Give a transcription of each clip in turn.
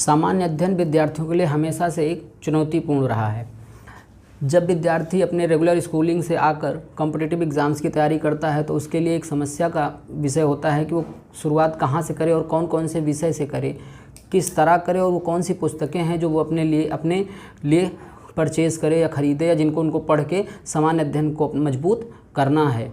सामान्य अध्ययन विद्यार्थियों के लिए हमेशा से एक चुनौतीपूर्ण रहा है। जब विद्यार्थी अपने रेगुलर स्कूलिंग से आकर कॉम्पिटिटिव एग्ज़ाम्स की तैयारी करता है तो उसके लिए एक समस्या का विषय होता है कि वो शुरुआत कहाँ से करे और कौन कौन से विषय से करे, किस तरह करे और वो कौन सी पुस्तकें हैं जो वो अपने लिए परचेज़ करे या ख़रीदे या जिनको उनको पढ़ के सामान्य अध्ययन को मजबूत करना है।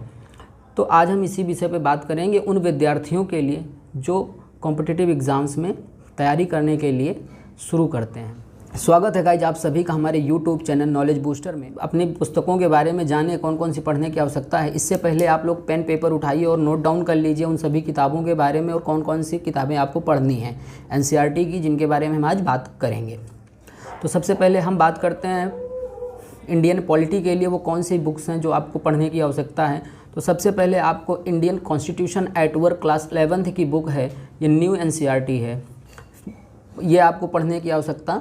तो आज हम इसी विषय पे बात करेंगे उन विद्यार्थियों के लिए जो कॉम्पिटिटिव एग्ज़ाम्स में तैयारी करने के लिए शुरू करते हैं। स्वागत है गाइज आप सभी का हमारे YouTube चैनल नॉलेज बूस्टर में। अपनी पुस्तकों के बारे में जाने कौन कौन सी पढ़ने की आवश्यकता है, इससे पहले आप लोग पेन पेपर उठाइए और नोट डाउन कर लीजिए उन सभी किताबों के बारे में और कौन कौन सी किताबें आपको पढ़नी हैं NCERT की, जिनके बारे में हम आज बात करेंगे। तो सबसे पहले हम बात करते हैं इंडियन पॉलिटी के लिए वो कौन सी बुक्स हैं जो आपको पढ़ने की आवश्यकता है। तो सबसे पहले आपको Indian constitution at work class 11th की बुक है, ये न्यू NCERT है, ये आपको पढ़ने की आवश्यकता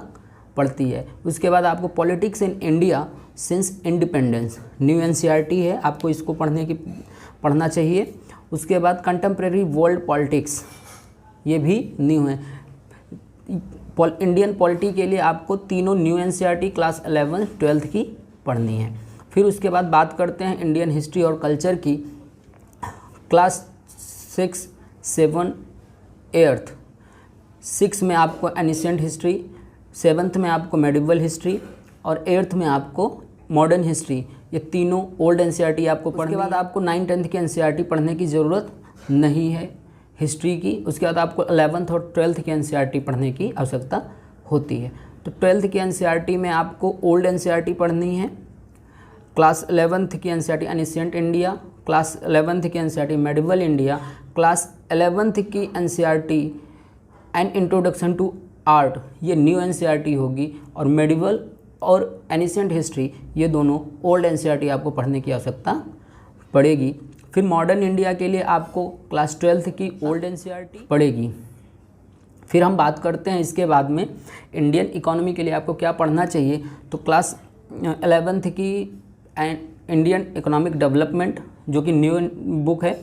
पड़ती है। उसके बाद आपको politics in India since independence, new NCERT है, आपको इसको पढ़ना चाहिए। उसके बाद कंटेम्प्रेरी वर्ल्ड पॉलिटिक्स, ये भी न्यू है। इंडियन पॉलिटी के लिए आपको तीनों new NCERT class 11th 12th की पढ़नी है। फिर उसके बाद बात करते हैं इंडियन हिस्ट्री और कल्चर की, क्लास 6, 7, 8th। 6 में आपको एनिशिएंट हिस्ट्री, 7th में आपको मेडिवल हिस्ट्री और 8th में आपको मॉडर्न हिस्ट्री, ये तीनों ओल्ड NCERT आपको पढ़ने। उसके बाद आपको 9, 10th की NCERT पढ़ने की ज़रूरत नहीं है हिस्ट्री की। उसके बाद आपको 11th और 12th की NCERT पढ़ने की आवश्यकता होती है। तो 12th की NCERT में आपको ओल्ड NCERT पढ़नी है, क्लास 11th की NCERT ancient India, class 11th की NCERT medieval India, class 11th की NCERT an introduction to art, ये न्यू NCERT होगी, और मेडिवल और एनिशिएंट हिस्ट्री ये दोनों ओल्ड NCERT आपको पढ़ने की आवश्यकता पड़ेगी। फिर मॉडर्न इंडिया के लिए आपको क्लास 12th की ओल्ड NCERT पड़ेगी। फिर हम बात करते हैं इसके बाद में इंडियन इकोनॉमी के लिए आपको क्या पढ़ना चाहिए। तो क्लास 11th की इंडियन इकोनॉमिक डेवलपमेंट जो कि न्यू बुक है,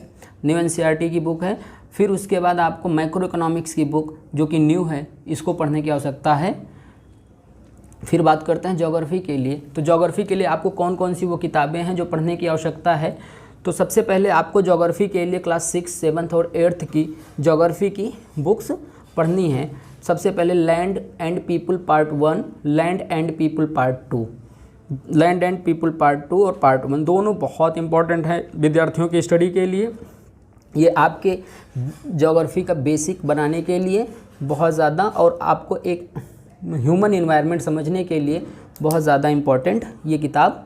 न्यू NCERT की बुक है। फिर उसके बाद आपको मैक्रो इकोनॉमिक्स की बुक जो कि न्यू है, इसको पढ़ने की आवश्यकता है। फिर बात करते हैं ज्योग्राफी के लिए। तो ज्योग्राफी के लिए आपको कौन कौन सी वो किताबें हैं जो पढ़ने की आवश्यकता है। तो सबसे पहले आपको ज्योग्राफी के लिए क्लास 6, 7th और 8th की ज्योग्राफी की बुक्स पढ़नी है। सबसे पहले land and people part 1, land and people part 2, land and people part 2 और पार्ट 1 दोनों बहुत इंपॉर्टेंट है विद्यार्थियों की स्टडी के लिए। ये आपके ज्योग्राफी का बेसिक बनाने के लिए बहुत ज़्यादा और आपको एक ह्यूमन इन्वायरमेंट समझने के लिए बहुत ज़्यादा इम्पॉर्टेंट ये किताब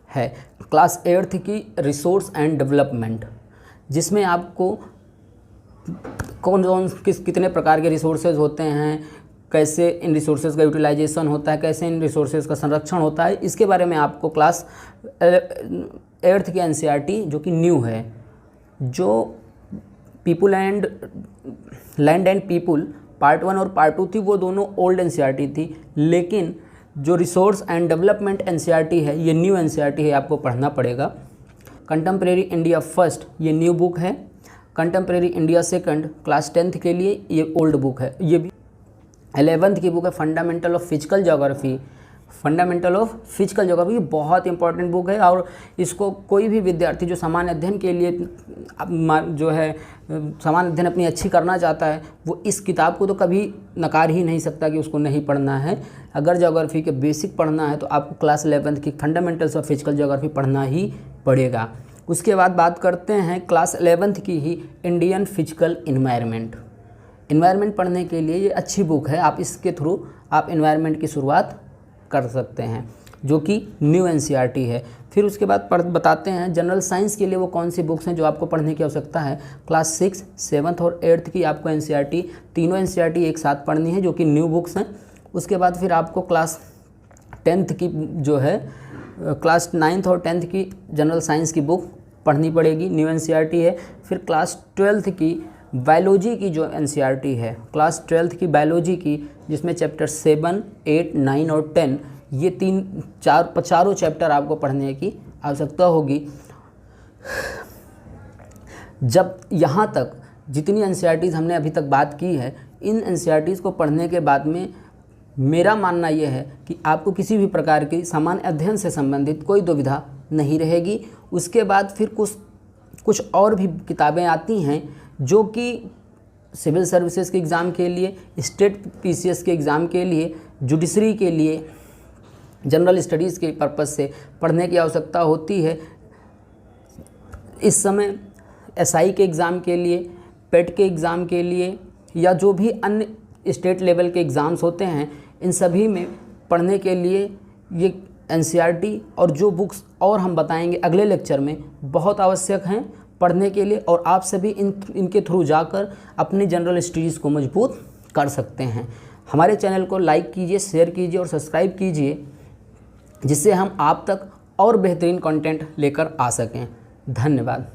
है। क्लास 8th की रिसोर्स एंड डेवलपमेंट, जिसमें आपको कितने प्रकार के रिसोर्सेज होते हैं, कैसे इन रिसोर्सेज का यूटिलाइजेशन होता है, कैसे इन रिसोर्सेज का संरक्षण होता है, इसके बारे में आपको क्लास 8th की NCERT जो कि न्यू है। जो लैंड एंड पीपुल पार्ट 1 और पार्ट 2 थी वो दोनों ओल्ड NCERT थी, लेकिन जो रिसोर्स एंड डेवलपमेंट NCERT है ये न्यू NCERT है, आपको पढ़ना पड़ेगा। कंटेम्प्रेरी इंडिया फर्स्ट ये न्यू बुक है, contemporary India second class 10th के लिए ये ओल्ड बुक है। ये भी 11th की बुक है fundamental of physical geography, fundamental of physical geography बहुत इंपॉर्टेंट बुक है और इसको कोई भी विद्यार्थी जो सामान्य अध्ययन के लिए जो है सामान्य अध्ययन अपनी अच्छी करना चाहता है वो इस किताब को तो कभी नकार ही नहीं सकता कि उसको नहीं पढ़ना है। अगर ज्योग्राफी के बेसिक पढ़ना है तो आपको क्लास 11th की फंडामेंटल्स ऑफ फिजिकल ज्योग्राफी पढ़ना ही पड़ेगा। उसके बाद बात करते हैं क्लास 11th की ही इंडियन फिजिकल इन्वायरमेंट पढ़ने के लिए ये अच्छी बुक है, आप इसके थ्रू आप इन्वायरमेंट की शुरुआत कर सकते हैं जो कि न्यू NCERT है। फिर उसके बाद बताते हैं जनरल साइंस के लिए वो कौन सी बुक्स हैं जो आपको पढ़ने की आवश्यकता है। क्लास 6, 7th और 8th की आपको NCERT तीनों NCERT एक साथ पढ़नी है जो कि न्यू बुक्स हैं। उसके बाद फिर आपको क्लास 10th की जो है क्लास 9th और 10th की जनरल साइंस की बुक पढ़नी पड़ेगी, न्यू NCERT है। फिर क्लास 12th की बायोलॉजी की जो NCERT है, क्लास 12th की बायोलॉजी की, जिसमें चैप्टर 7, 8, 9 और 10 ये चारों चैप्टर आपको पढ़ने की आवश्यकता होगी। जब यहाँ तक जितनी NCERTs हमने अभी तक बात की है इन एनसीईआरटीज़ को पढ़ने के बाद में मेरा मानना यह है कि आपको किसी भी प्रकार की सामान्य अध्ययन से संबंधित कोई दुविधा नहीं रहेगी। उसके बाद फिर कुछ और भी किताबें आती हैं जो कि सिविल सर्विसेज के एग्ज़ाम के लिए, स्टेट पीसीएस के एग्ज़ाम के लिए, जुडिशरी के लिए, जनरल स्टडीज़ के पर्पज़ से पढ़ने की आवश्यकता होती है। इस समय एसआई के एग्ज़ाम के लिए, पेट के एग्ज़ाम के लिए या जो भी अन्य स्टेट लेवल के एग्ज़ाम्स होते हैं, इन सभी में पढ़ने के लिए ये एनसीईआरटी और जो बुक्स और हम बताएंगे अगले लेक्चर में बहुत आवश्यक हैं पढ़ने के लिए। और आप सभी इनके थ्रू जाकर अपनी जनरल स्टडीज़ को मजबूत कर सकते हैं। हमारे चैनल को लाइक कीजिए, शेयर कीजिए और सब्सक्राइब कीजिए, जिससे हम आप तक और बेहतरीन कंटेंट लेकर आ सकें। धन्यवाद।